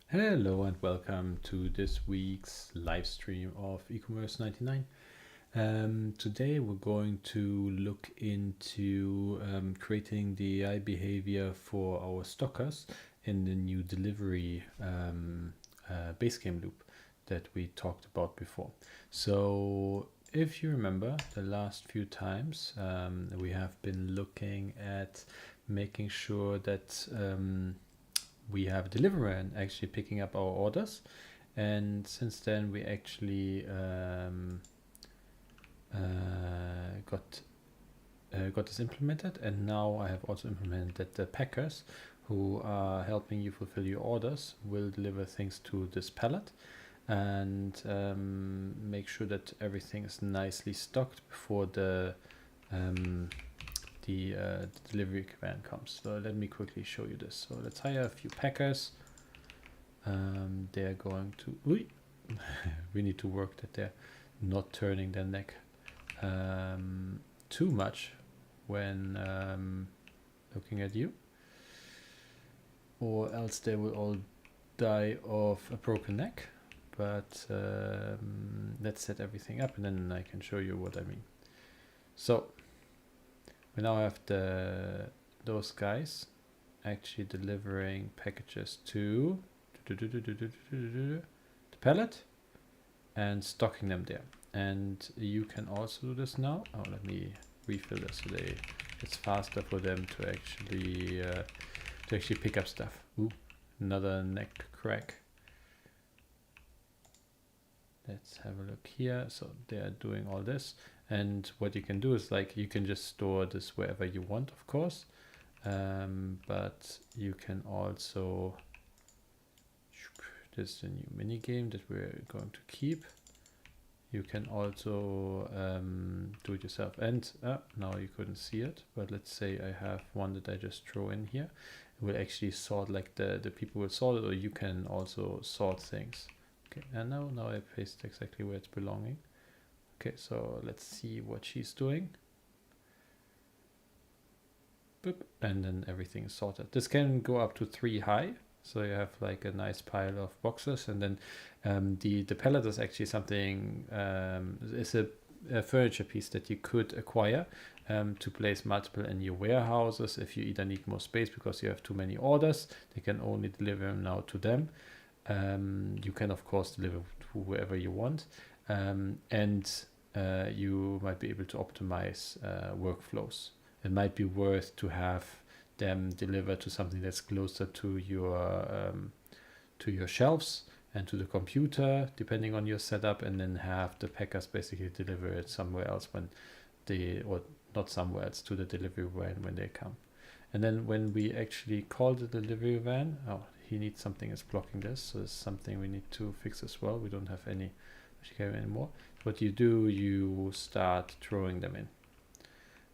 Hello and welcome to this week's live stream of eCommerce 99. Today we're going to look into creating the AI behavior for our stockers in the new delivery Basecamp loop that we talked about before. So if you remember the last few times, we have been looking at making sure that we have a deliverer and actually picking up our orders, and since then we actually got this implemented, and now I have also implemented the packers who are helping you fulfill your orders will deliver things to this pallet and make sure that everything is nicely stocked before the delivery van comes. So let me quickly show you this. So let's hire a few packers. They're going to we need to work that they're not turning their neck too much when looking at you, or else they will all die of a broken neck. But let's set everything up and then I can show you what I mean. So we now have those guys actually delivering packages to the pallet and stocking them there. And you can also do this now. Oh, let me refill this so it's faster for them to actually pick up stuff. Ooh, another neck crack. Let's have a look here. So they are doing all this. And what you can do is you can just store this wherever you want, of course. But you can also, this is a new mini game that we're going to keep. You can also do it yourself. And now you couldn't see it, but let's say I have one that I just throw in here. It will actually sort, like the people will sort it, or you can also sort things. Okay, and now I paste exactly where it's belonging. Okay, so let's see what she's doing. Boop, and then everything is sorted. This can go up to 3 high, so you have like a nice pile of boxes, and then the pallet is actually something. It's a furniture piece that you could acquire to place multiple in your warehouses. If you either need more space because you have too many orders, they can only deliver them now to them. You can of course deliver to whoever you want. And you might be able to optimize workflows. It might be worth to have them deliver to something that's closer to your shelves and to the computer, depending on your setup, and then have the packers basically deliver it somewhere else or not somewhere else, to the delivery van when they come. And then when we actually call the delivery van, he needs something that's blocking this, so it's something we need to fix as well. We don't have any anymore. What you do, you start throwing them in.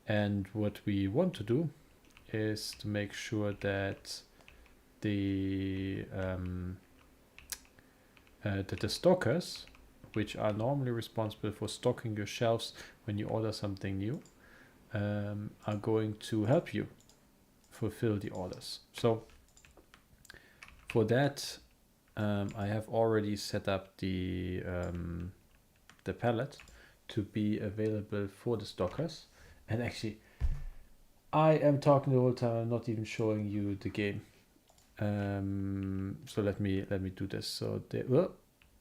And what we want to do is to make sure that the stockers, which are normally responsible for stocking your shelves when you order something new, are going to help you fulfill the orders. So for that, I have already set up the pallet to be available for the stockers. And actually, I am talking the whole time. I'm not even showing you the game. So let me do this. So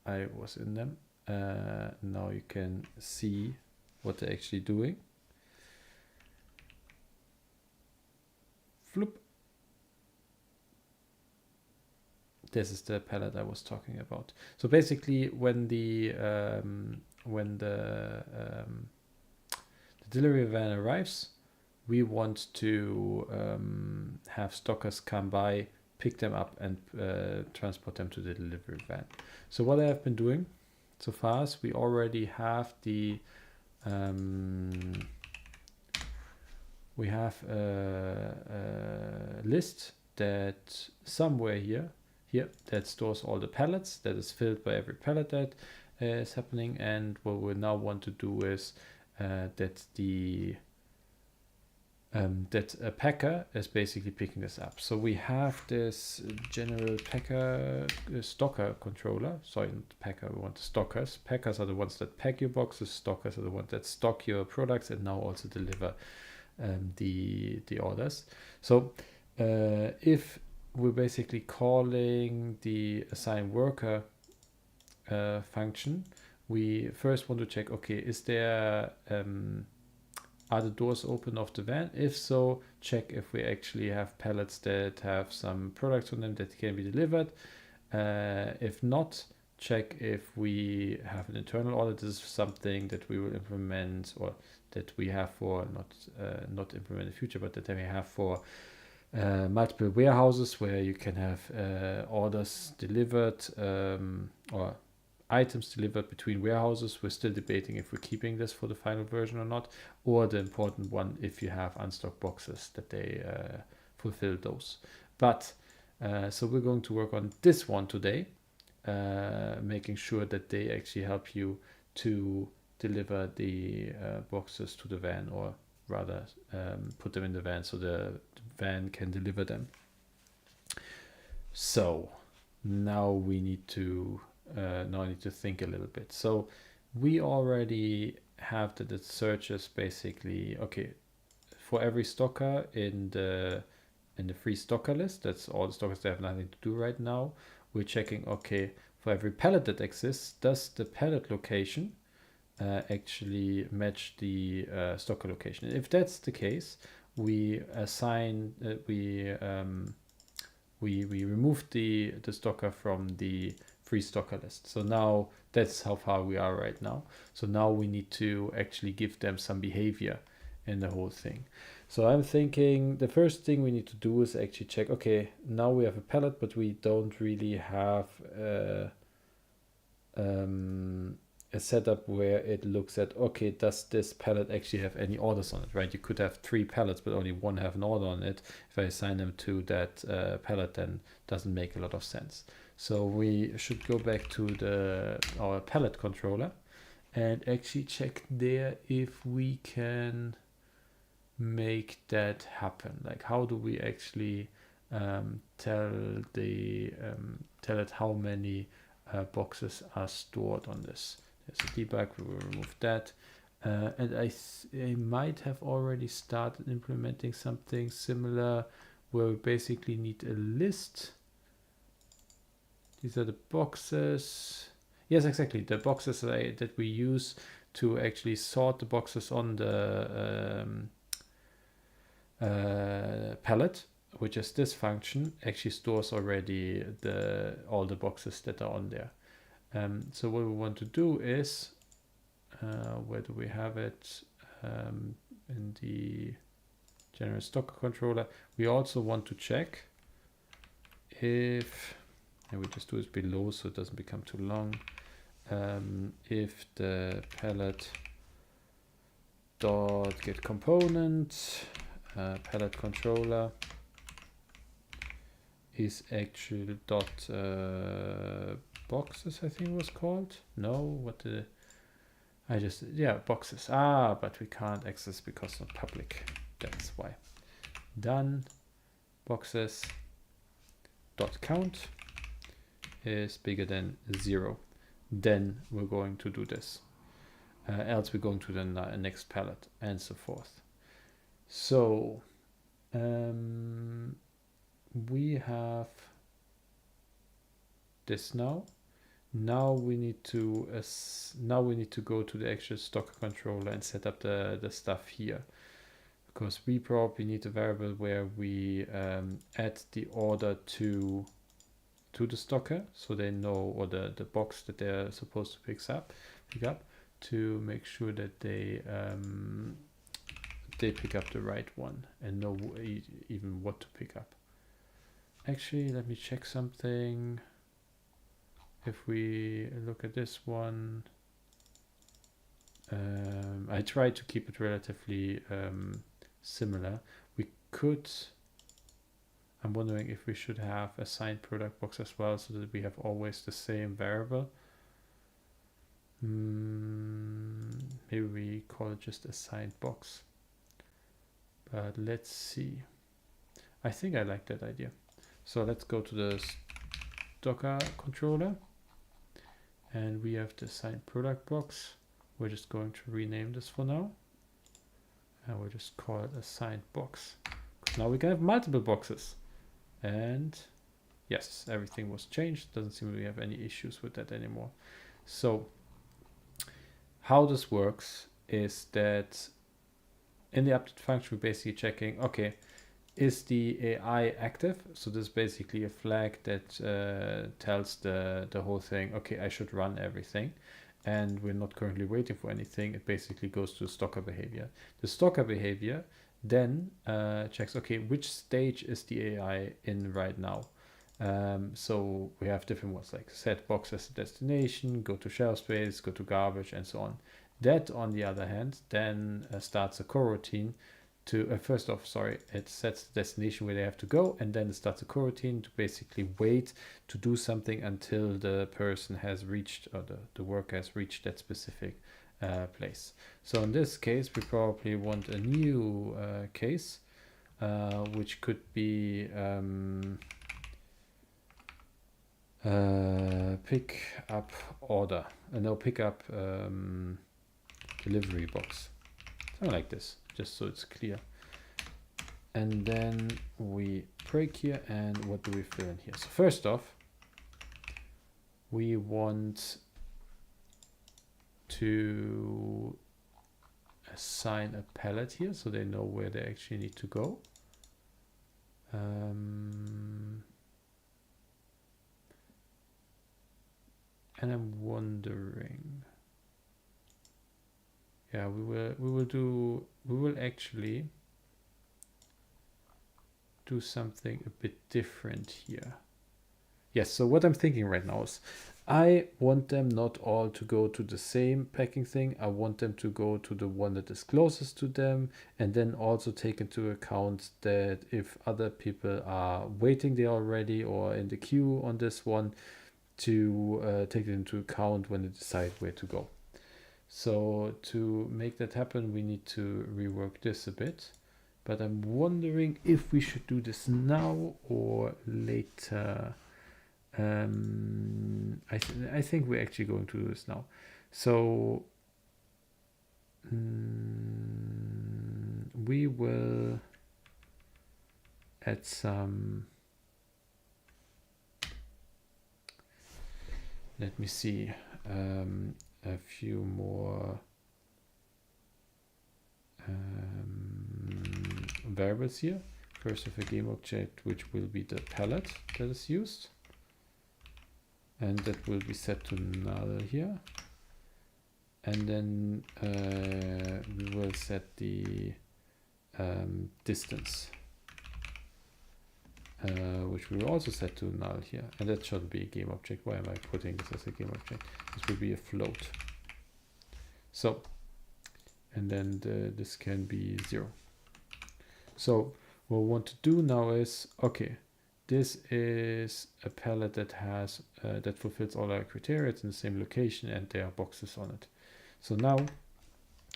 I was in them. Now you can see what they're actually doing. Floop. This is the palette I was talking about. So basically, when the delivery van arrives, we want to have stockers come by, pick them up, and transport them to the delivery van. So what I have been doing so far is we already have a list that somewhere here that stores all the pallets, that is filled by every pallet that is happening. And what we now want to do is that the that a packer is basically picking this up. So we have this general packer stocker controller. Sorry, not packer, we want the stockers. Packers are the ones that pack your boxes. Stockers are the ones that stock your products and now also deliver the orders. So if we're basically calling the assign worker function, we first want to check, okay, is there are the doors open of the van? If so, check if we actually have pallets that have some products on them that can be delivered. If not, check if we have an internal order. This is something that we will implement, or that we have for not implement in the future, but that we have for multiple warehouses where you can have orders delivered or items delivered between warehouses. We're still debating if we're keeping this for the final version or not, or the important one, if you have unstocked boxes, that they fulfill those. But so we're going to work on this one today, making sure that they actually help you to deliver the boxes to the van, or rather put them in the van so the van can deliver them. So now we need to think a little bit. So we already have that it searches basically, okay, for every stocker in the free stocker list, that's all the stockers that have nothing to do right now. We're checking, okay, for every pallet that exists, does the pallet location actually match the stocker location? If that's the case, we assign we remove the stocker from the free stocker list. So now that's how far we are right now. So now we need to actually give them some behavior in the whole thing. So I'm thinking the first thing we need to do is actually check, okay, now we have a pallet, but we don't really have a setup where it looks at, okay, does this pallet actually have any orders on it, right? You could have 3 pallets, but only one have an order on it. If I assign them to that pallet, then doesn't make a lot of sense. So we should go back to our pallet controller and actually check there if we can make that happen. Like, how do we actually tell it how many boxes are stored on this? There's a debug, we will remove that. And I might have already started implementing something similar where we basically need a list. These are the boxes. Yes, exactly. The boxes that we use to actually sort the boxes on the pallet, which is this function, actually stores already all the boxes that are on there. So what we want to do is, where do we have it? In the general stocker controller, we also want to check if, and we just do it below so it doesn't become too long, if the pallet dot get component pallet controller is actually dot boxes, I think it was called. No, boxes. But we can't access because not public. That's why. Done. Boxes dot count is bigger than 0. Then we're going to do this. Else we're going to the next pallet and so forth. So we have this now. Now we need to go to the actual stocker controller and set up the stuff here, because we probably need a variable where we add the order to the stocker, so they know, or the box that they're supposed to pick up, to make sure that they pick up the right one and know even what to pick up. Actually, let me check something. If we look at this one, I try to keep it relatively similar. We could, I'm wondering if we should have assigned product box as well, so that we have always the same variable. Maybe we call it just assigned box. But let's see. I think I like that idea. So let's go to the Docker controller, and we have the assigned product box. We're just going to rename this for now, and we'll just call it assigned box. Now we can have multiple boxes, and yes, everything was changed. Doesn't seem we have any issues with that anymore. So how this works is that in the update function, we're basically checking, okay, is the AI active? So this is basically a flag that tells the whole thing, okay, I should run everything. And we're not currently waiting for anything. It basically goes to stalker behavior. The stalker behavior then checks, okay, which stage is the AI in right now? So we have different ones like set box as a destination, go to shelf space, go to garbage, and so on. That, on the other hand, then starts a coroutine to first off, sorry, it sets the destination where they have to go, and then it starts a coroutine to basically wait to do something until the person has reached, or the worker has reached that specific place. So in this case, we probably want a new case, which could be pick up order, no, pick up delivery box, something like this, just so it's clear. And then we break here, and what do we fill in here? So first off, we want to assign a pallet here so they know where they actually need to go. And I'm wondering, yeah, we will actually do something a bit different here. Yes, so what I'm thinking right now is I want them not all to go to the same packing thing. I want them to go to the one that is closest to them, and then also take into account that if other people are waiting there already or in the queue on this one, to take it into account when they decide where to go. So to make that happen, we need to rework this a bit, but I'm wondering if we should do this now or later. I think we're actually going to do this now. So we will add some, let me see, a few more variables here. First of a game object, which will be the palette that is used, and that will be set to null here. And then we will set the distance, which we will also set to null here, and that shouldn't be a game object. Why am I putting this as a game object? This will be a float. So, and then this can be 0. So what we want to do now is, okay, this is a palette that has that fulfills all our criteria. It's in the same location, and there are boxes on it. So now,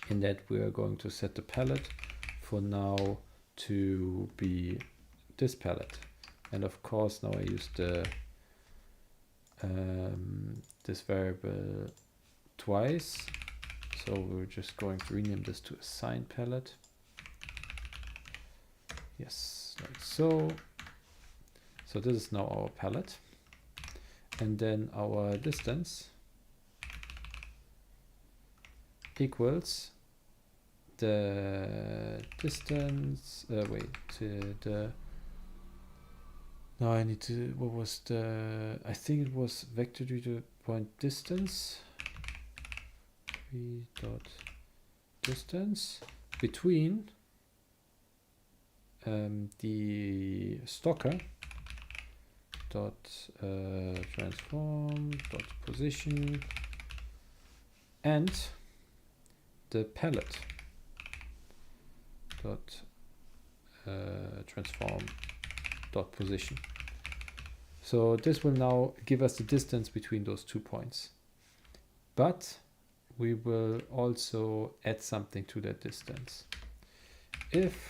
in that, we are going to set the palette for now to be this palette. And of course, now I use the this variable twice. So we're just going to rename this to assigned palette. Yes, like so. So this is now our palette. And then our distance equals the distance, now I need to, what was the, I think it was vector due to point distance, distance between the stalker dot transform dot position and the palette dot transform dot position. So this will now give us the distance between those 2 points, but we will also add something to that distance. If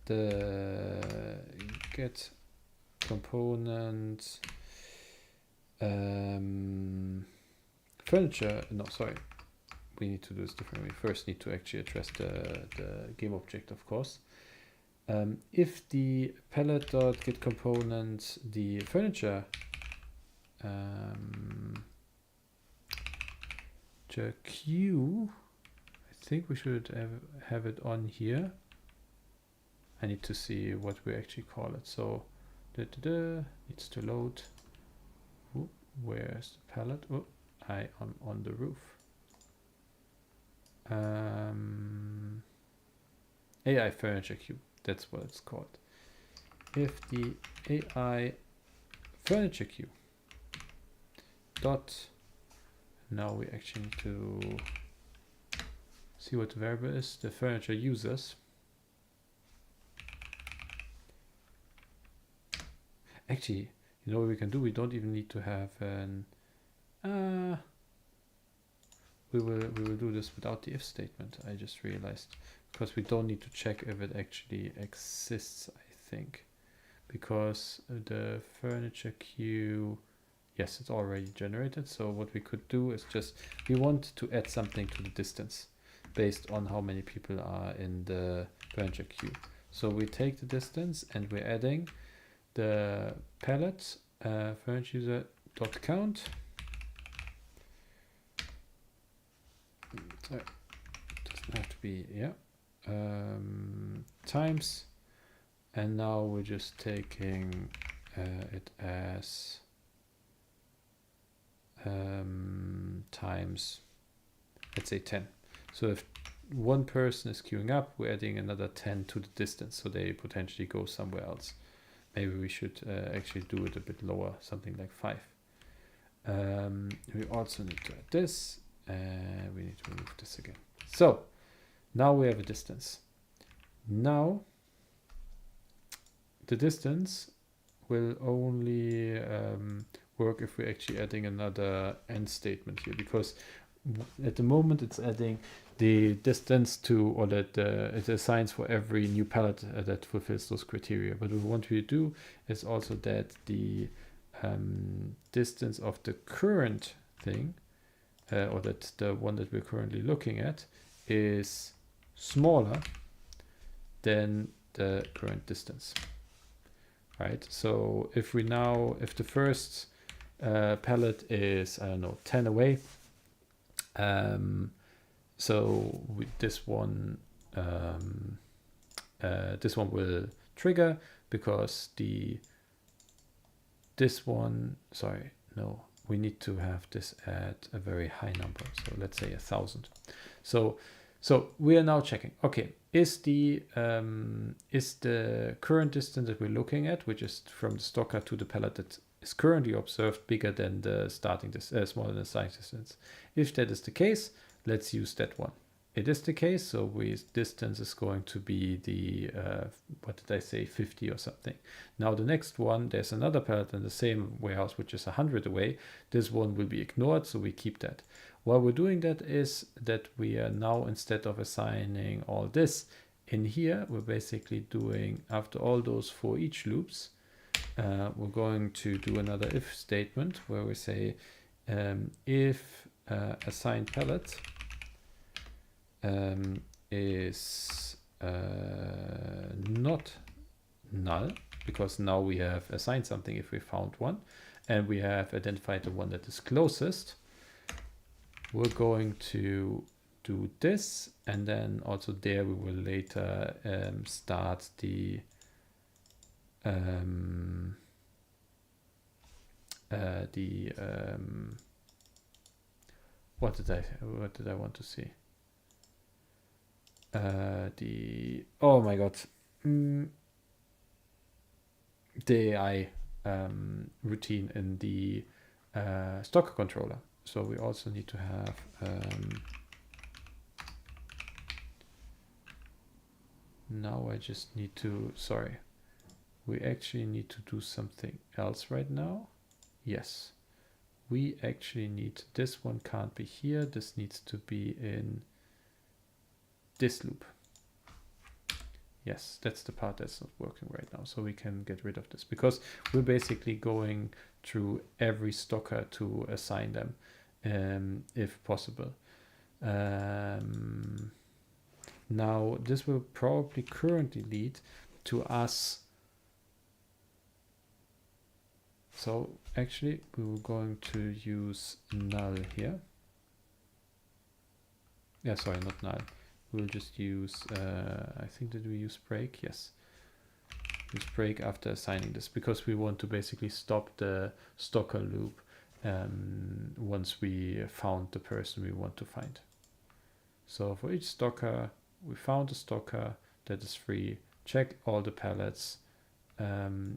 the get component furniture. No, sorry. We need to do this differently. We first need to actually address the game object, of course. If the palette.get component, the furniture the queue, I think we should have it on here. I need to see what we actually call it. So needs to load. Ooh, where's the palette? Oh, I am on the roof. AI furniture queue, that's what it's called. If the AI furniture queue dot, now we actually need to see what the variable is, the furniture users. Actually, you know what we can do? We don't even need to have an we will do this without the if statement. I just realized, because we don't need to check if it actually exists, I think, because the furniture queue, yes, it's already generated. So what we could do is just, we want to add something to the distance based on how many people are in the furniture queue. So we take the distance and we're adding the palette furniture user dot count. So doesn't have to be, yeah, times, and now we're just taking it as times, let's say 10. So if one person is queuing up, we're adding another 10 to the distance, so they potentially go somewhere else. Maybe we should actually do it a bit lower, something like 5. We also need to add this. We need to remove this again. So now we have a distance. Now the distance will only work if we're actually adding another end statement here, because at the moment it's adding the distance to, or that it assigns for every new palette that fulfills those criteria. But what we want to do is also that the distance of the current thing, or that the one that we're currently looking at, is smaller than the current distance, right? So if we now, if the first palette is, I don't know, 10 away, so with this one will trigger, because this one, sorry, no, we need to have this at a very high number. So let's say 1,000. So we are now checking, okay, is the current distance that we're looking at, which is from the stocker to the palette that is currently observed, bigger than the starting smaller than the starting distance? If that is the case, let's use that one. It is the case, so distance is going to be the what did I say, 50 or something. Now the next one, there's another palette in the same warehouse which is 100 away. This one will be ignored, so we keep that. While we're doing that is that we are now, instead of assigning all this in here, we're basically doing, after all those for each loops, we're going to do another if statement where we say if assigned palette is not null, because now we have assigned something if we found one, and we have identified the one that is closest, we're going to do this, and then also there we will later start the what did I want to see? Oh my god, the AI routine in the stocker controller. So we also need to have now I just need to, sorry, we actually need to do something else right now. Yes, we actually need, this one can't be here, this needs to be in this loop. Yes, that's the part that's not working right now. So we can get rid of this because we're basically going through every stocker to assign them, if possible. Now this will probably currently lead to us. So actually we were going to use null here. Yeah, sorry, not null. We'll just use, I think that we use break. Yes. Use break after assigning this because we want to basically stop the stalker loop once we found the person we want to find. So for each stalker, we found a stalker that is free. Check all the palettes. We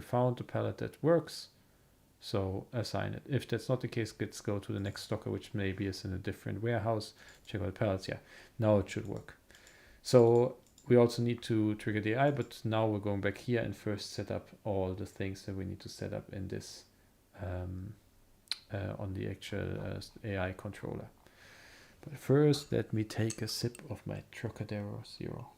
found a palette that works. So assign it. If that's not the case, let's go to the next stalker, which maybe is in a different warehouse. Check out the palettes. Yeah, now it should work. So we also need to trigger the AI, but now we're going back here and first set up all the things that we need to set up in this on the actual AI controller. But first, let me take a sip of my Trocadero Zero.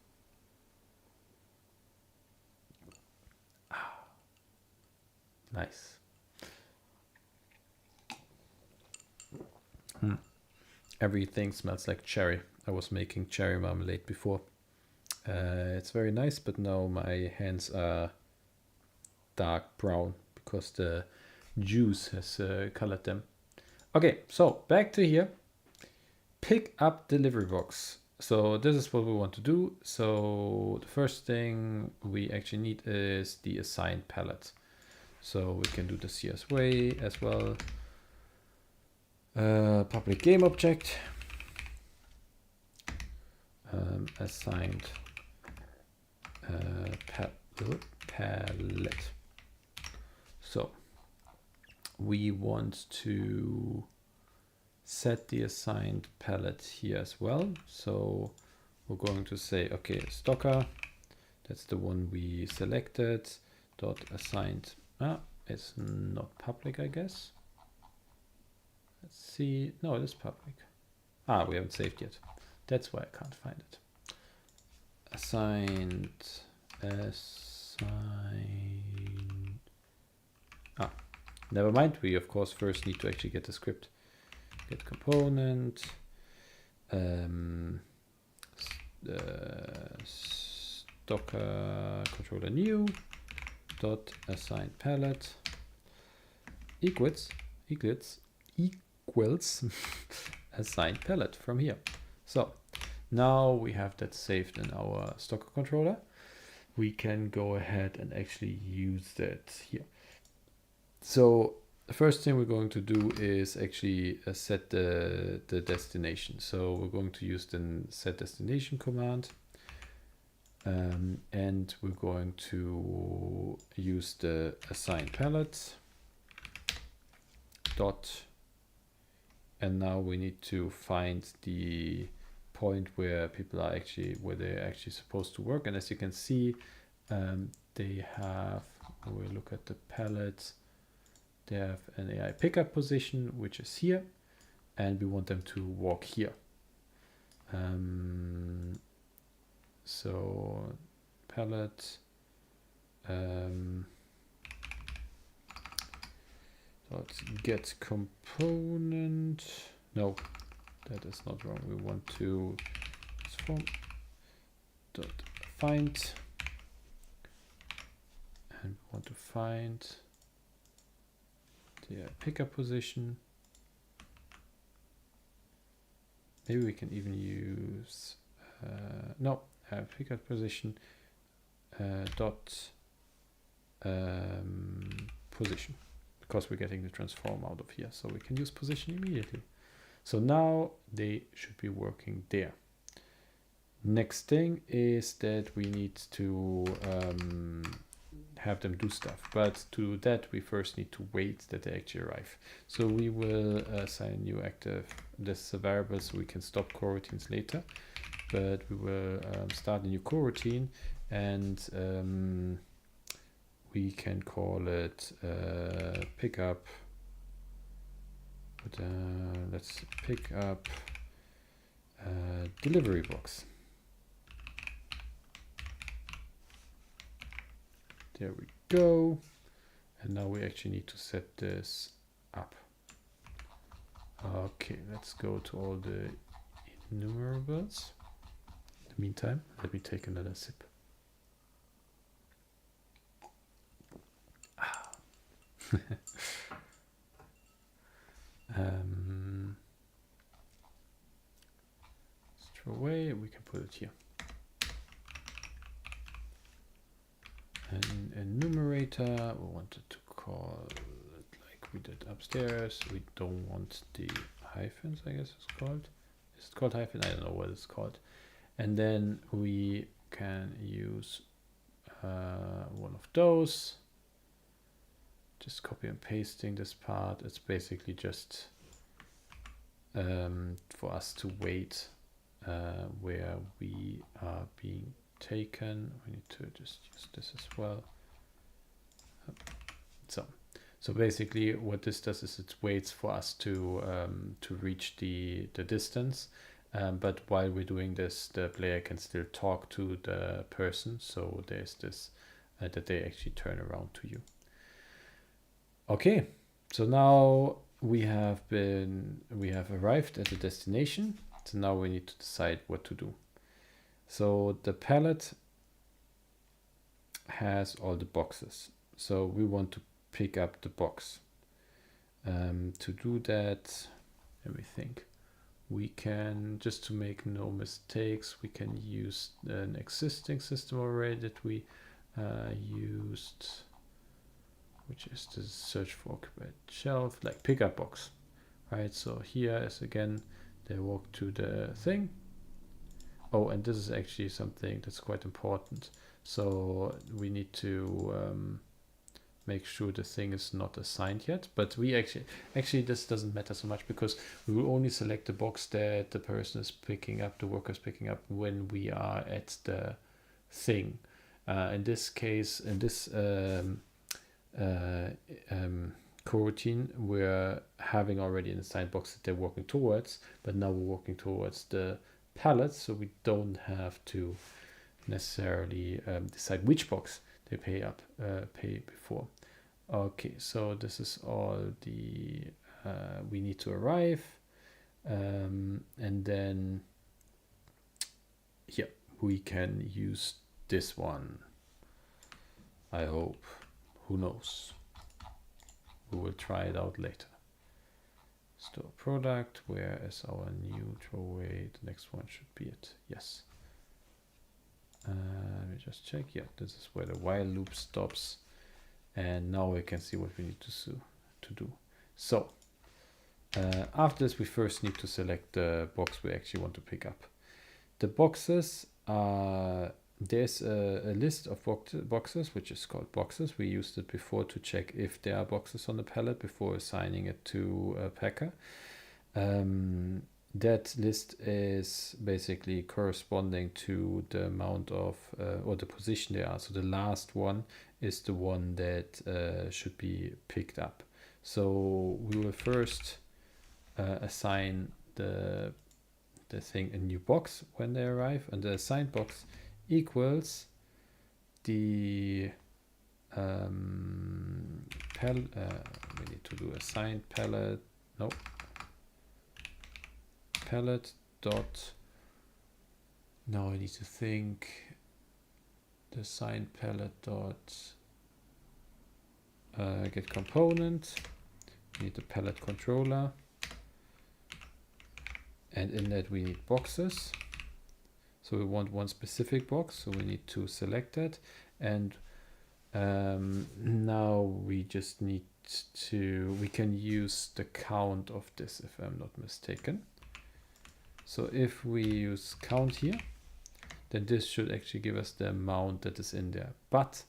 Nice. Everything smells like cherry. I was making cherry marmalade before. It's very nice, but now my hands are dark brown because the juice has colored them. Okay, so back to here. Pick up delivery box. So this is what we want to do. So the first thing we actually need is the assigned palette. So we can do the CS way as well. Public game object. Assigned palette. So we want to set the assigned palette here as well. So we're going to say, okay, stalker, that's the one we selected, dot assigned. It's not public, I guess. Let's see. No, it is public. We haven't saved yet. That's why I can't find it. Assigned. Never mind. We of course first need to actually get the script. Get component. Docker controller new dot assigned palette equals assigned palette from here. So now we have that saved in our Docker controller. We can go ahead and actually use that here. So the first thing we're going to do is actually set the destination. So we're going to use the set destination command. And we're going to use the assign palette dot, and now we need to find the point where people are actually, where they're actually supposed to work. And as you can see, they have, when we look at the palette, they have an AI pickup position, which is here, and we want them to walk here. So palette dot get component. No, that is not wrong. We want to transform dot find, and we want to find the pickup position. Maybe we can even use no. Pickup position dot position, because we're getting the transform out of here, so we can use position immediately. So now they should be working there. Next thing is that we need to have them do stuff, but to that we first need to wait that they actually arrive. So we will assign new active this variable so we can stop coroutines later. But we will start a new coroutine, and we can call it pickup. But let's pick up delivery box. There we go. And now we actually need to set this up. Okay, let's go to all the enumerables. In the meantime, let me take another sip. Throw away, we can put it here. An enumerator, we wanted to call it like we did upstairs. We don't want the hyphens, I guess it's called. Is it called hyphen? I don't know what it's called. And then we can use one of those. Just copy and pasting this part. It's basically just for us to wait where we are being taken. We need to just use this as well. So basically what this does is it waits for us to reach the distance, but while we're doing this, the player can still talk to the person, so there's this that they actually turn around to you. Okay, so now we have arrived at the destination. So now we need to decide what to do. So the palette has all the boxes. So we want to pick up the box. To do that, let me think. We can, just to make no mistakes, we can use an existing system already that we used, which is the search for occupied shelf, like pickup box, right? So here is again, they walk to the thing. Oh, and this is actually something that's quite important. So we need to make sure the thing is not assigned yet, but we actually this doesn't matter so much, because we will only select the box that the person is picking up, the worker is picking up, when we are at the thing. In this case, in this coroutine, we're having already an assigned box that they're walking towards, but now we're walking towards the palette, so we don't have to necessarily decide which box they pay before. Okay, so this is all the we need to arrive, and then yeah, we can use this one. I hope. Who knows? We will try it out later. Store product. Where is our new throwaway? The next one should be it. Yes. Let me just check. Yeah, this is where the while loop stops. And now we can see what we need to do. So after this, we first need to select the box we actually want to pick up. The boxes are, there's a list of boxes, which is called boxes. We used it before to check if there are boxes on the pallet before assigning it to a packer. That list is basically corresponding to the amount of or the position they are. So the last one is the one that should be picked up. So we will first assign the thing a new box when they arrive, and the assigned box equals the we need to do assigned pallet. No. Palette dot, now I need to think, the assigned palette dot get component. We need the palette controller, and in that we need boxes. So we want one specific box, so we need to select that, and now we just need to, we can use the count of this if I'm not mistaken. So if we use count here, then this should actually give us the amount that is in there, but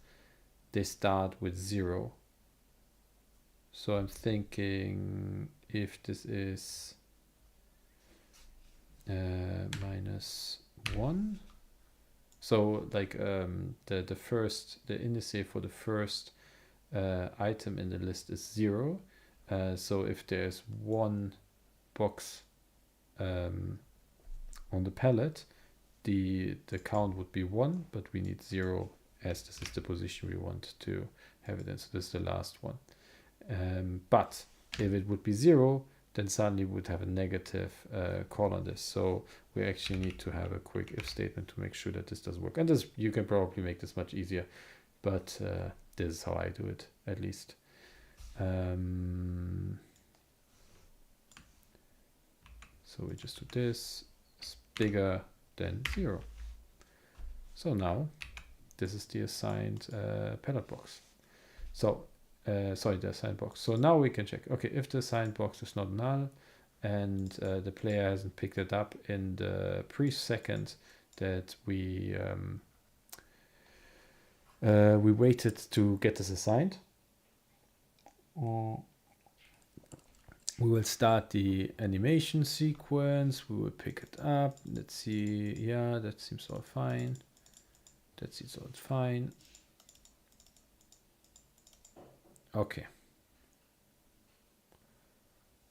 they start with 0. So I'm thinking if this is -1, so like the indice for the first item in the list is 0. So if there's one box on the pallet, the count would be 1, but we need 0 as this is the position we want to have it in. So this is the last one. But if it would be 0, then suddenly we would have a negative call on this. So we actually need to have a quick if statement to make sure that this does work. And this, you can probably make this much easier, but this is how I do it, at least. So we just do this, it's bigger than 0. So now this is the assigned palette box. So sorry, the assigned box. So now we can check, okay, if the assigned box is not null and the player hasn't picked it up in the pre-second that we waited to get this assigned, we will start the animation sequence. We will pick it up. Let's see. Yeah, that seems all fine. That seems all fine. Okay.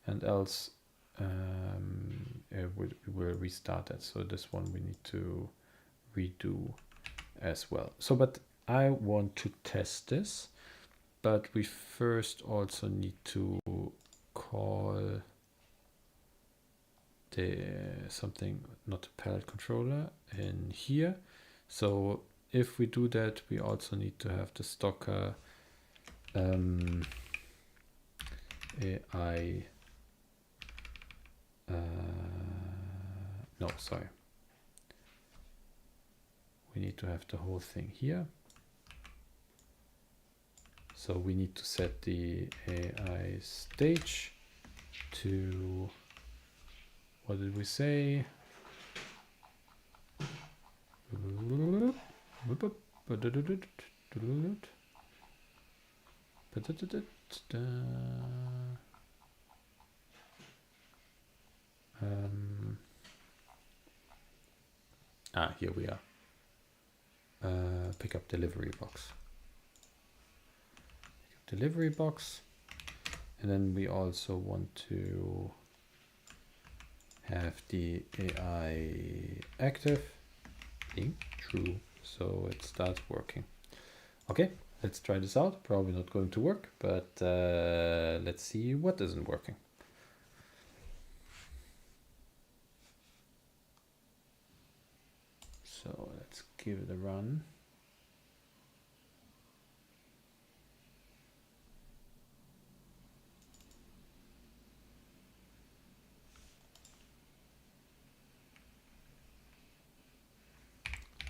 And else we will restart that. So this one we need to redo as well. So, but I want to test this, but we first also need to call the something, not a palette controller, in here. So if we do that, we also need to have the Stocker AI. No, sorry. We need to have the whole thing here. So we need to set the AI stage to, what did we say? Here we are. Pick up delivery box. Delivery box, and then we also want to have the AI active being true, so it starts working. Okay, let's try this out. Probably not going to work, but let's see what isn't working. So let's give it a run.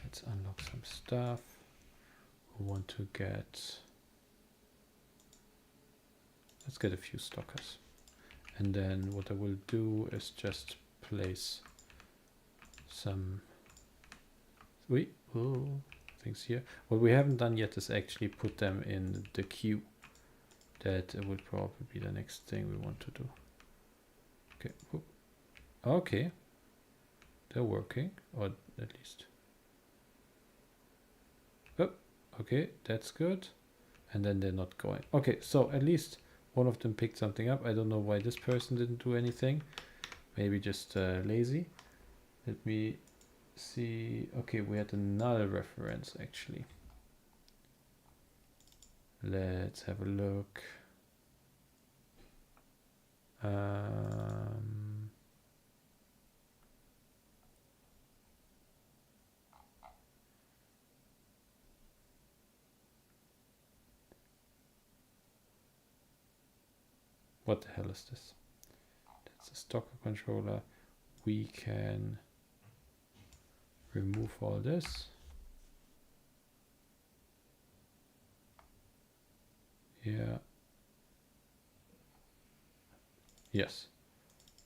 Let's unlock some stuff. We want to get, let's get a few stockers. And then what I will do is just place some things here. What we haven't done yet is actually put them in the queue. That would probably be the next thing we want to do. Okay. Okay. They're working, or at least. Oh, okay, that's good. And then they're not going. Okay, so at least one of them picked something up. I don't know why this person didn't do anything. Maybe just lazy. Let me see. Okay, we had another reference actually. Let's have a look. What the hell is this? That's a Stocker controller. We can remove all this. Yeah. Yes.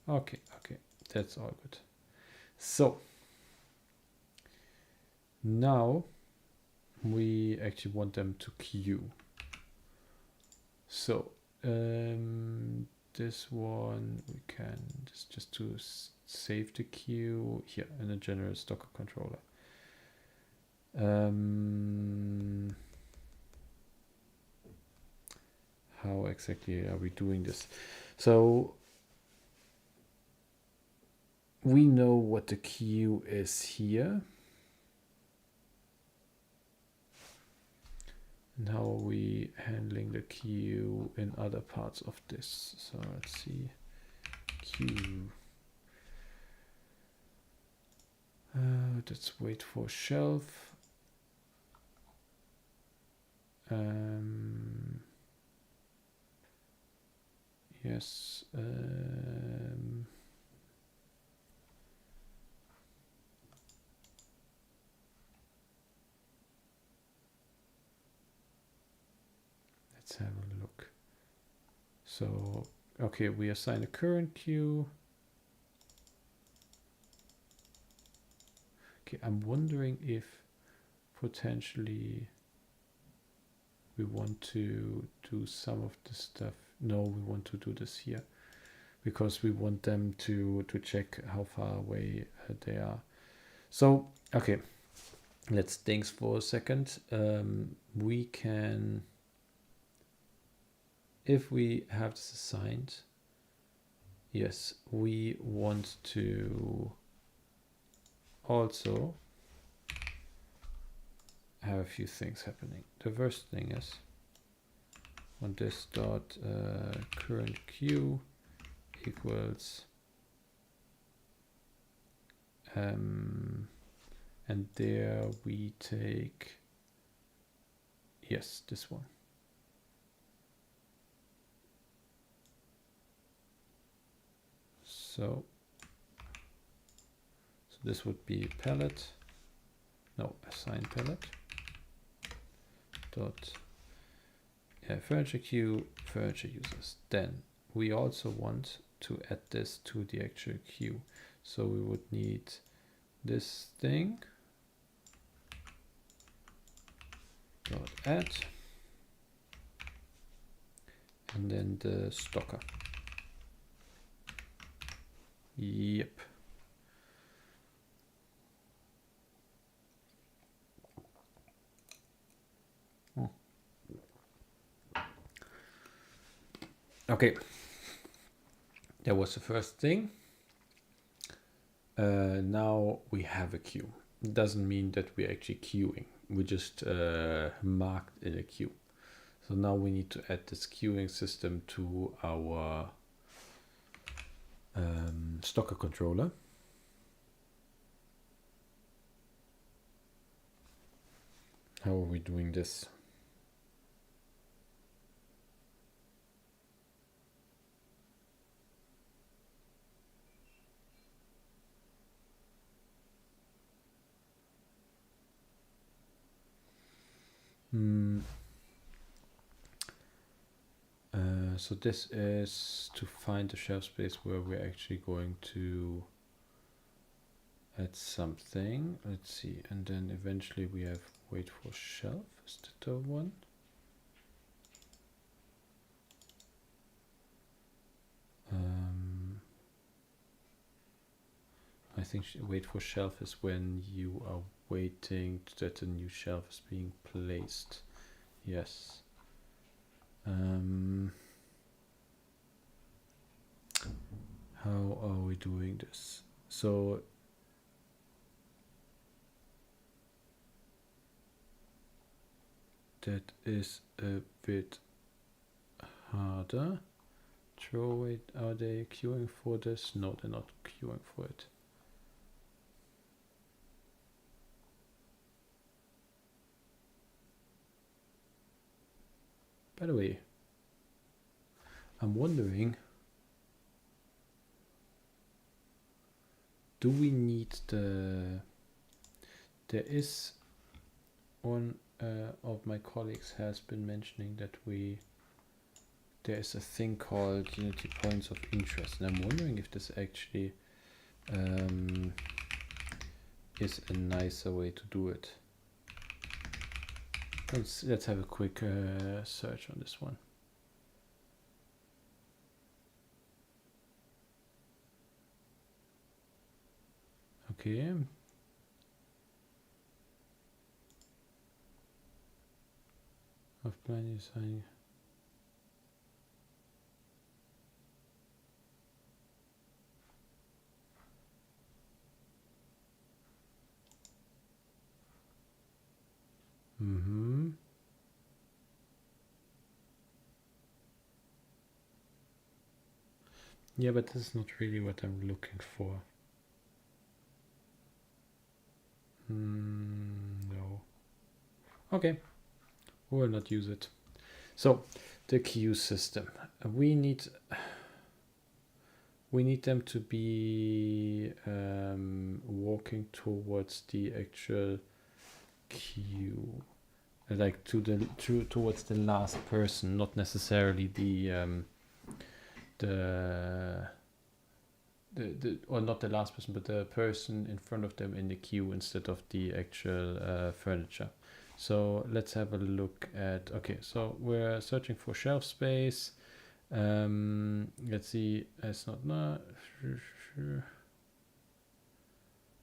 Okay, okay. That's all good. So now we actually want them to queue. So this one we can just to save the queue here in a general Stocker controller. How exactly are we doing this? So we know what the queue is here. And how are we handling the queue in other parts of this? So let's see, queue. Let's wait for shelf. Yes. Let's have a look. So, okay, we assign a current queue. Okay, I'm wondering if potentially we want to do some of the stuff. No, we want to do this here because we want them to check how far away they are. So, okay, let's think for a second. We can, if we have this assigned, yes, we want to also have a few things happening. The first thing is on this dot current queue equals and there we take, yes, this one. So this would be palette, no, assign palette dot furniture queue, furniture users. Then we also want to add this to the actual queue. So we would need this thing dot add and then the stalker. Yep. Okay, that was the first thing. Now we have a queue. It doesn't mean that we're actually queuing. We just marked in a queue. So now we need to add this queuing system to our Stocker controller. How are we doing this? So this is to find the shelf space where we're actually going to add something. Let's see, and then eventually we have wait for shelf. Is that the one? I think wait for shelf is when you are waiting that a new shelf is being placed. Yes. How are we doing this? So that is a bit harder. Throw it. Are they queuing for this? No, they're not queuing for it. By the way, I'm wondering, do we need the, there is one of my colleagues has been mentioning that there is a thing called Unity points of interest, and I'm wondering if this actually is a nicer way to do it. Let's have a quick search on this one. Okay. Offline design. Yeah, but this is not really what I'm looking for. No. Okay, we will not use it. So the queue system. We need them to be walking towards the actual queue, like towards the last person, not necessarily the or not the last person, but the person in front of them in the queue instead of the actual furniture. So let's have a look at, okay, so we're searching for shelf space. Let's see, it's not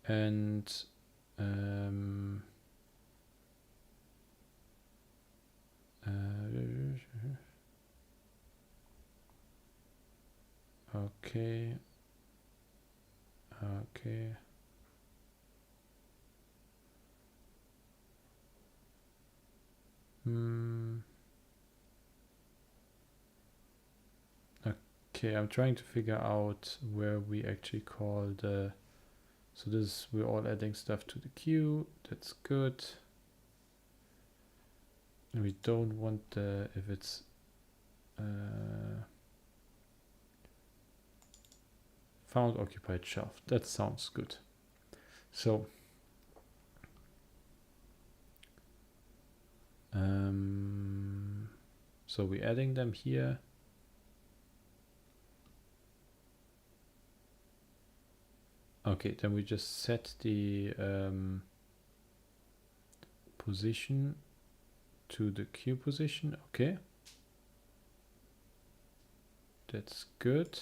and okay, okay. Okay, I'm trying to figure out where we actually call the, so this, we're all adding stuff to the queue. That's good. And we don't want the, if it's found occupied shelf. That sounds good. So so we're adding them here. Okay, then we just set the position to the queue position. Okay, that's good.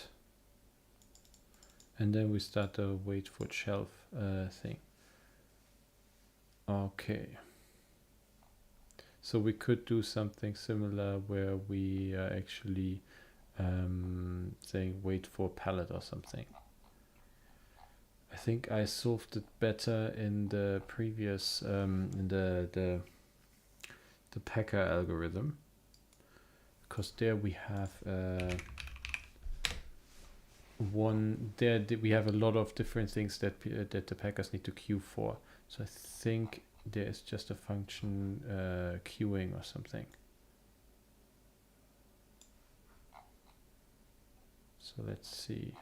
And then we start the wait for shelf thing. Okay. So we could do something similar where we are actually saying wait for pallet or something. I think I solved it better in the previous in the packer algorithm, because there we have we have a lot of different things that the packers need to queue for. So I think there is just a function queuing or something. So let's see.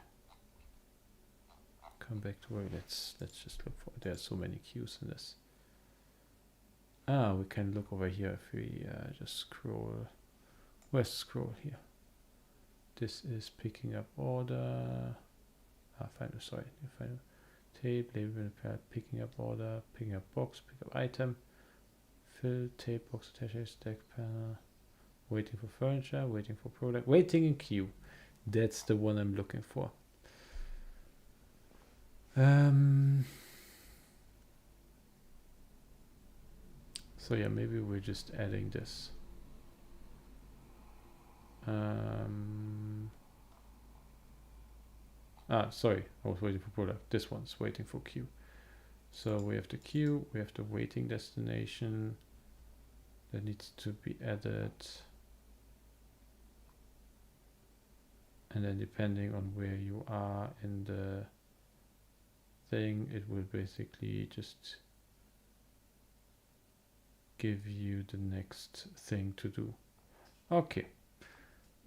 Come back to where let's just look for. There are so many queues in this. Ah, we can look over here if we just scroll. Where's scroll here? This is picking up order. Final, sorry, final tape, label, picking up order, picking up box, pick up item, fill, tape, box, attaché, stack panel, waiting for furniture, waiting for product, waiting in queue. That's the one I'm looking for. So yeah, maybe we're just adding this. Sorry, I was waiting for product. This one's waiting for queue. So we have the queue, we have the waiting destination that needs to be added. And then depending on where you are in the thing, it will basically just give you the next thing to do. Okay.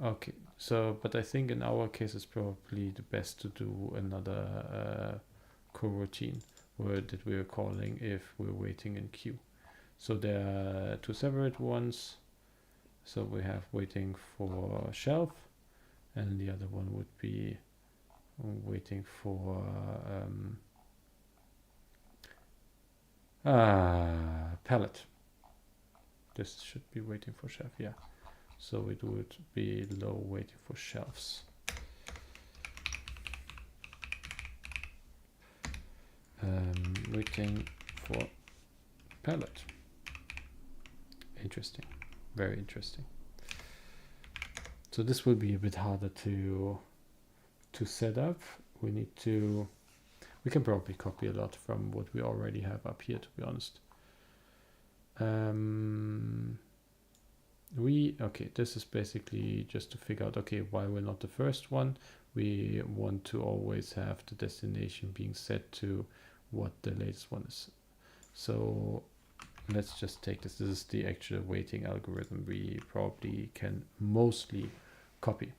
Okay, so, but I think in our case it's probably the best to do another coroutine that we're calling if we're waiting in queue. So there are two separate ones. So we have waiting for shelf, and the other one would be waiting for pallet. This should be waiting for shelf, yeah. So it would be low waiting for shelves. Waiting for pallet. Interesting, very interesting. So this will be a bit harder to set up. We can probably copy a lot from what we already have up here, to be honest. Okay, this is basically just to figure out, okay, why we're not the first one. we want to always have the destination being set to what the latest one is. So let's just take this. This is the actual weighting algorithm we probably can mostly copy.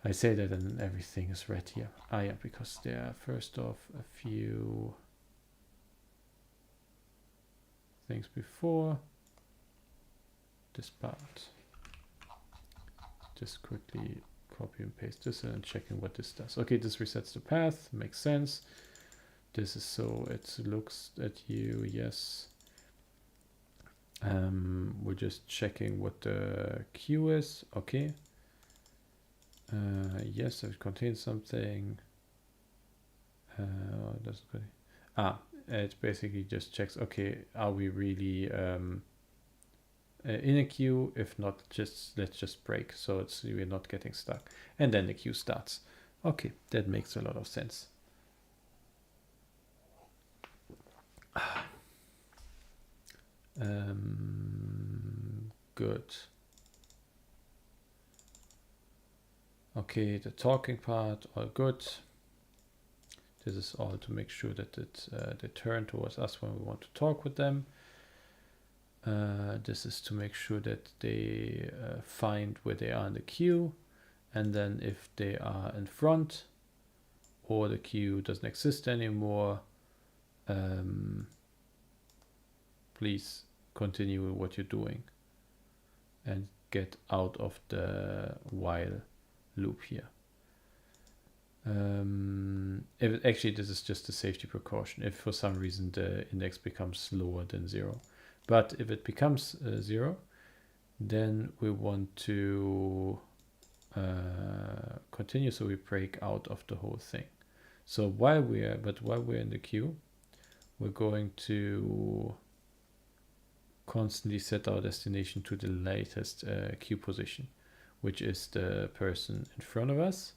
I say that and everything is red here. Ah, yeah, because there are first off a few things before this part. Just quickly copy and paste this and checking what this does. Okay, this resets the path, makes sense. This is so it looks at you, yes. We're just checking what the queue is. Okay. Yes, it contains something. It basically just checks, okay, are we really in a queue? If not, let's just break, so we're not getting stuck. And then the queue starts. Okay, that makes a lot of sense. Good. Okay, the talking part, all good. This is all to make sure that they turn towards us when we want to talk with them. This is to make sure that they find where they are in the queue, and then if they are in front or the queue doesn't exist anymore, please continue what you're doing and get out of the while loop here. Actually, this is just a safety precaution if for some reason the index becomes lower than 0. But if it becomes 0, then we want to continue, so we break out of the whole thing. So while we're in the queue, we're going to constantly set our destination to the latest queue position, which is the person in front of us.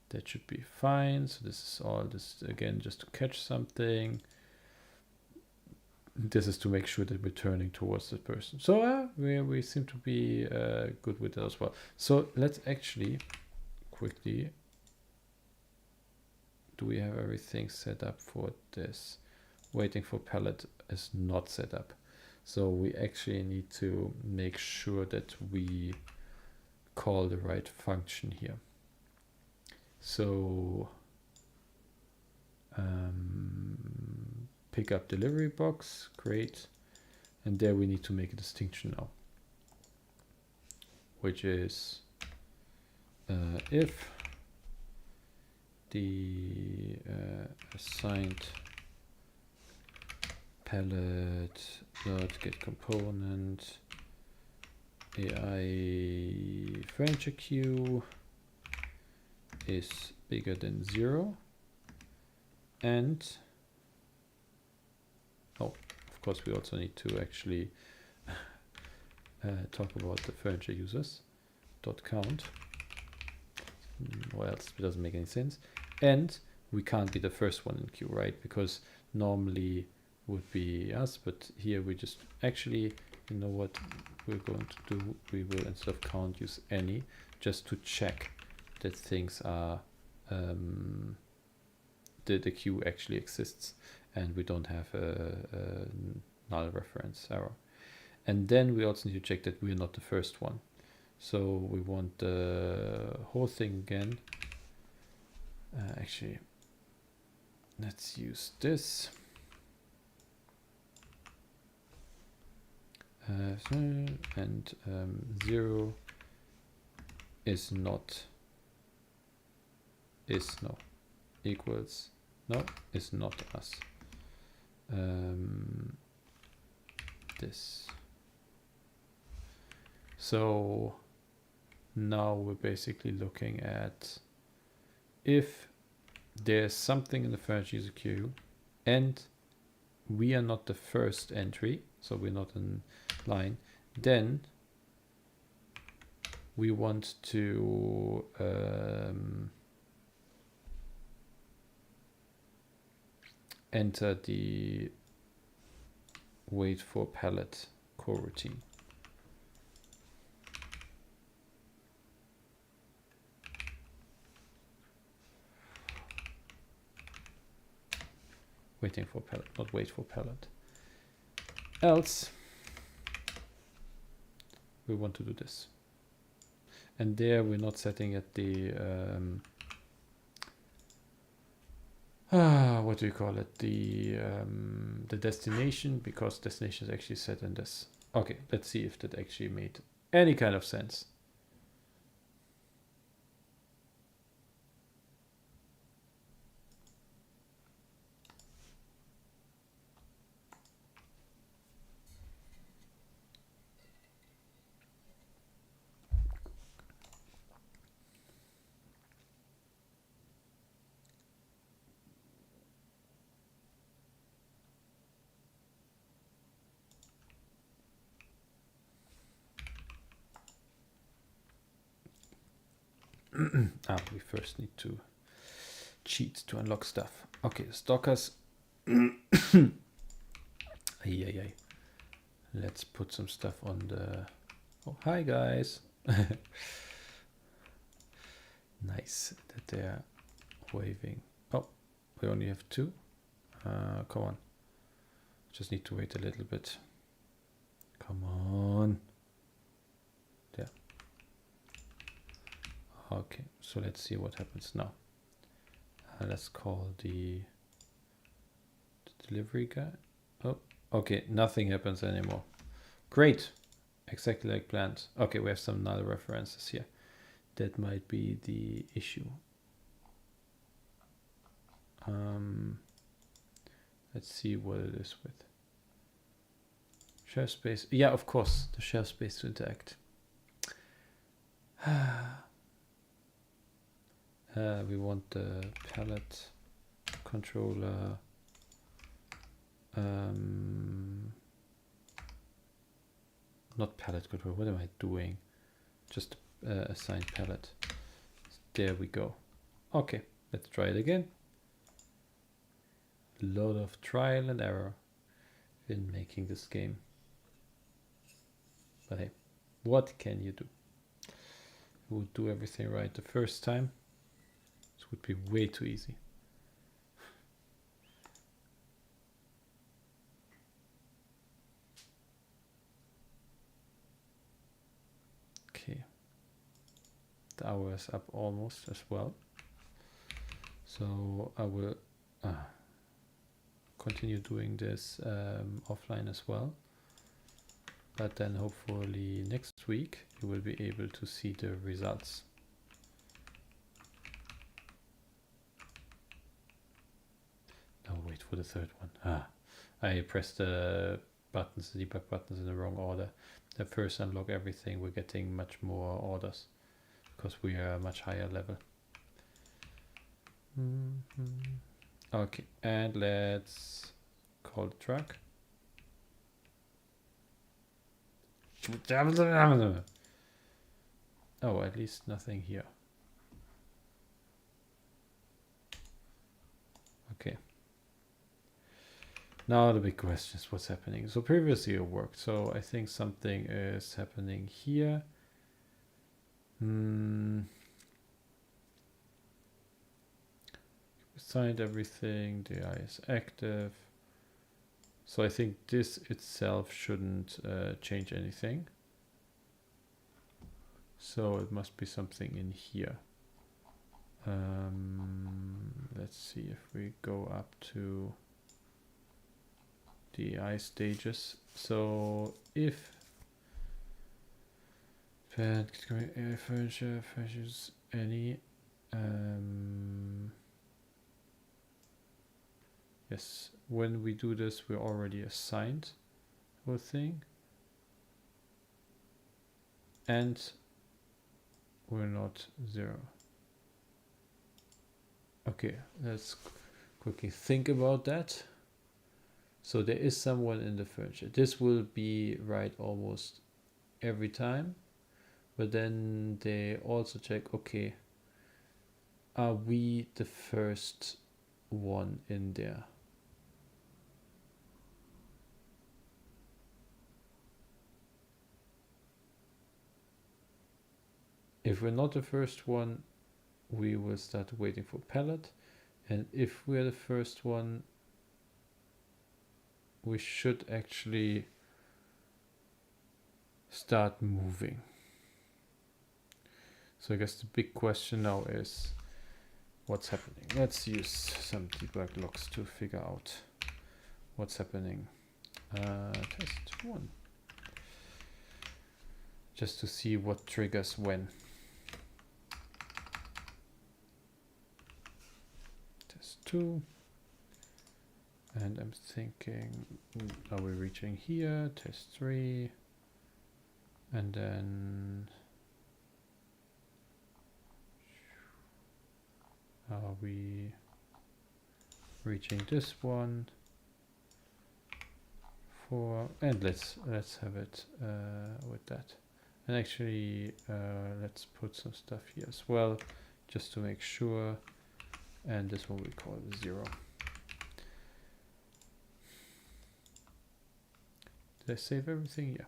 That should be fine. So this is all this again, just to catch something. This is to make sure that we're turning towards the person. So we seem to be good with that as well. So let's actually quickly, do we have everything set up for this? Waiting for palette is not set up. So we actually need to make sure that we call the right function here. So pick up delivery box, great. And there we need to make a distinction now, which is if the assigned palette dot get component AI furniture queue is bigger than 0, and of course we also need to actually talk about the furniture users dot count, or else it doesn't make any sense. And we can't be the first one in queue, right? Because normally would be us, but here we just actually, you know what we're going to do? We will, instead of count, use any, just to check that things are the queue actually exists and we don't have a null reference error. And then we also need to check that we're not the first one. So we want the whole thing again. Actually, let's use this. And 0 is not equals no is not us. This. So now we're basically looking at if there's something in the furniture user queue and we are not the first entry, so we're not in line, then we want to enter the wait for palette coroutine. Waiting for pallet, not wait for pallet. Else, we want to do this. And there we're not setting at the, what do you call it? The destination, because destination is actually set in this. Okay, let's see if that actually made any kind of sense. We first need to cheat to unlock stuff. Okay, stalkers. Let's put some stuff on the. Oh, hi guys. Nice that they're waving. Oh, we only have 2. Come on. Just need to wait a little bit. Come on. There. Okay, so let's see what happens now. Let's call the delivery guy. Oh, okay, nothing happens anymore. Great, exactly like planned. Okay, we have some null references here. That might be the issue. Let's see what it is with. Shelf space. Yeah, of course, the shelf space to interact. We want the palette controller. Not palette controller. What am I doing? Just assign palette. There we go. Okay, let's try it again. A lot of trial and error in making this game. But hey, what can you do? We would do everything right the first time. This would be way too easy. Okay. The hour is up almost as well. So I will continue doing this offline as well. But then hopefully next week you will be able to see the results. No, wait for the third one. I pressed the buttons, the debug buttons in the wrong order. The first unlock everything, we're getting much more orders because we are a much higher level. Okay, and let's call the truck. Oh, at least nothing here. Okay. Now the big question is what's happening. So previously it worked. So I think something is happening here. Signed everything. The AI is active. So I think this itself shouldn't change anything. So it must be something in here. Let's see if we go up to the AI stages. So if furniture fetches any yes, when we do this, we're already assigned the whole thing. And we're not 0. Okay, let's quickly think about that. So there is someone in the furniture. This will be right almost every time. But then they also check, okay, are we the first one in there? If we're not the first one, we will start waiting for pallet. And if we're the first one, we should actually start moving. So I guess the big question now is what's happening. Let's use some debug logs to figure out what's happening. Test 1. Just to see what triggers when. Test 2. And I'm thinking, are we reaching here? Test 3. And then are we reaching this one? 4. And let's have it with that. And actually, let's put some stuff here as well, just to make sure. And this one we call 0. Did I save everything? Yeah.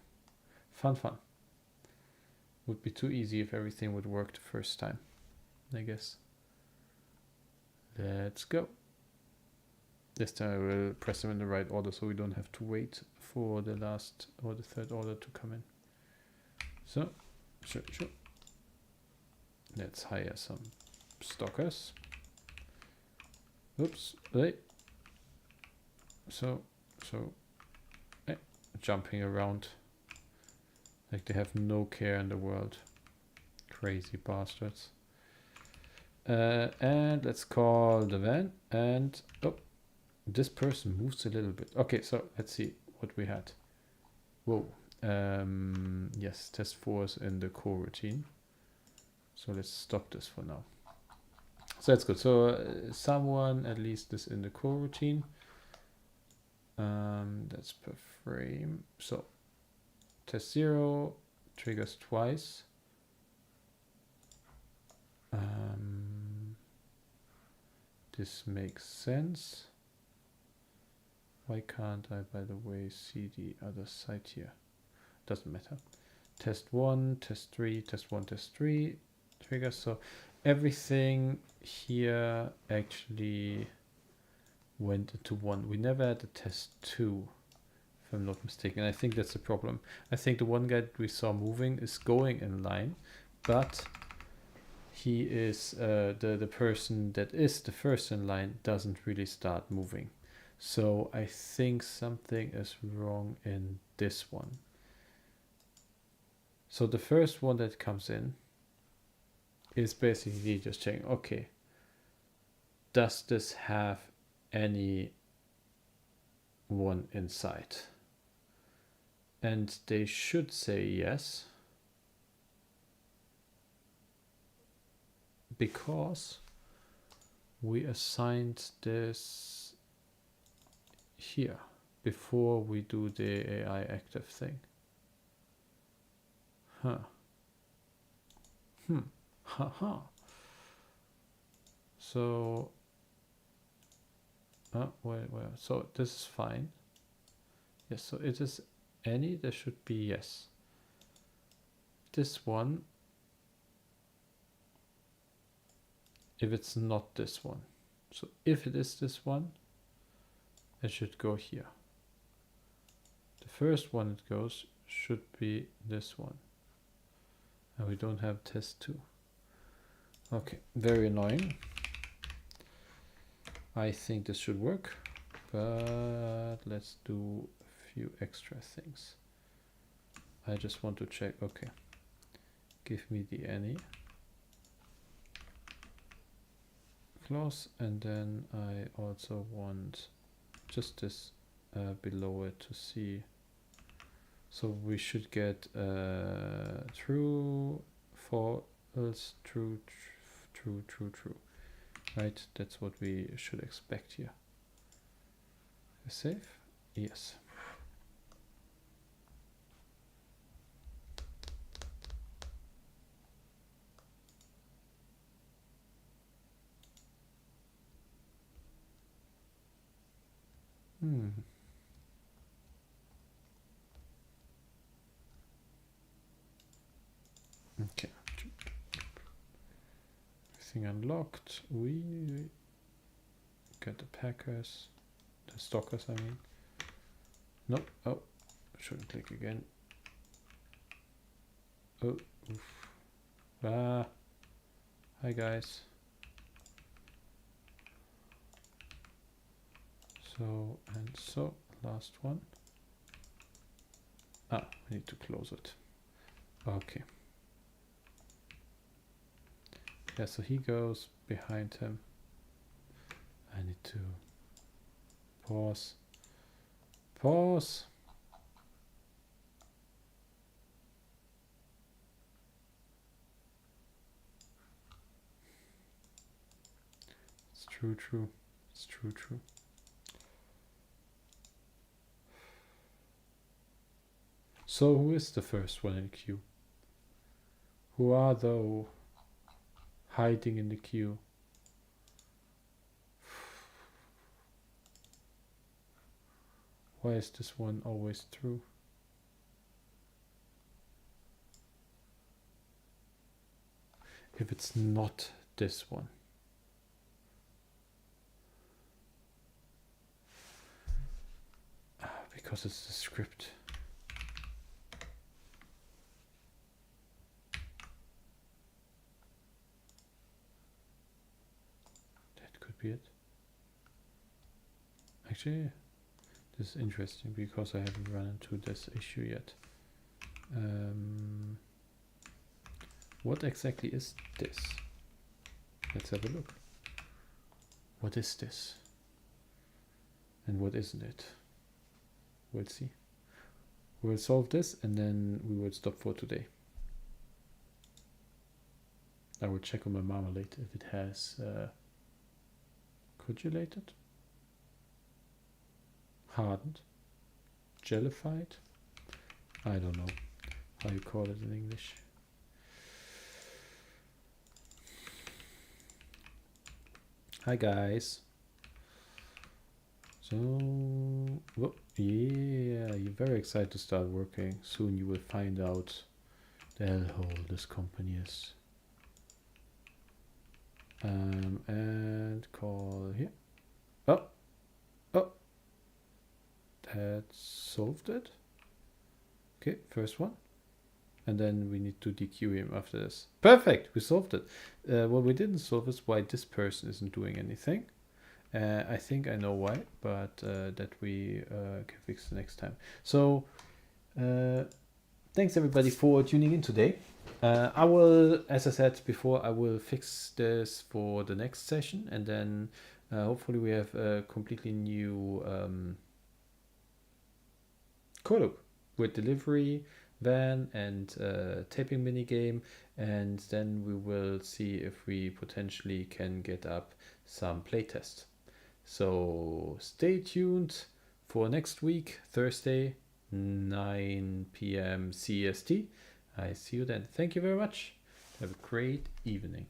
Fun. Would be too easy if everything would work the first time, I guess. Let's go. This time I will press them in the right order so we don't have to wait for the last or the third order to come in. So, sure. Let's hire some stockers. Oops, wait. So, jumping around like they have no care in the world. Crazy bastards. And let's call the van. And oh, this person moves a little bit. Okay, so let's see what we had. Whoa. Yes, test 4 is in the core routine. So let's stop this for now. So that's good. So someone at least is in the core routine. That's per frame. So test 0 triggers twice. This makes sense. Why can't I, by the way, see the other side here? Doesn't matter. Test 1, test 3, test 1, test 3 triggers. So everything here actually went into 1. We never had a test 2, if I'm not mistaken. I think that's the problem. I think the one guy that we saw moving is going in line, but he is the person that is the first in line doesn't really start moving. So I think something is wrong in this one. So the first one that comes in is basically just checking, okay, does this have any one inside? And they should say yes, because we assigned this here before we do the AI active thing. Haha. So well, so this is fine. Yes, so it is any, there should be yes. This one, if it's not this one. So if it is this one, it should go here. The first one it goes should be this one. And we don't have test 2. Okay, very annoying. I think this should work, but let's do a few extra things. I just want to check, okay. Give me the any clause, and then I also want just this below it to see. So we should get true, false, true, true. Right, that's what we should expect here. Save? Yes. Okay. Everything unlocked. We get the packers, the stockers, I mean. No, oh, shouldn't click again. Oh, oof. Ah, hi guys. So, and so, last one. Ah, I need to close it. Okay. Yeah, so he goes behind him. I need to pause. Pause. It's true, true. It's true, true. So who is the first one in the queue? Who are those hiding in the queue? Why is this one always true? If it's not this one. Because it's the script. That could be it. Actually, this is interesting because I haven't run into this issue yet. What exactly is this? Let's have a look. What is this? And what isn't it? We'll see. We'll solve this and then we will stop for today. I will check on my marmalade if it has congelated, hardened, jellified. I don't know how you call it in English. Hi guys. So, oh, yeah, you're very excited to start working. Soon you will find out the hellhole this company is. And call here. Oh, that solved it. Okay, first one. And then we need to dequeue him after this. Perfect, we solved it. What we didn't solve is why this person isn't doing anything. I think I know why, but that we can fix the next time. So thanks everybody for tuning in today. I will, as I said before, I will fix this for the next session, and then hopefully we have a completely new co-op with delivery van and taping minigame, and then we will see if we potentially can get up some playtest. So stay tuned for next week, Thursday, 9 p.m. CST. I see you then. Thank you very much. Have a great evening.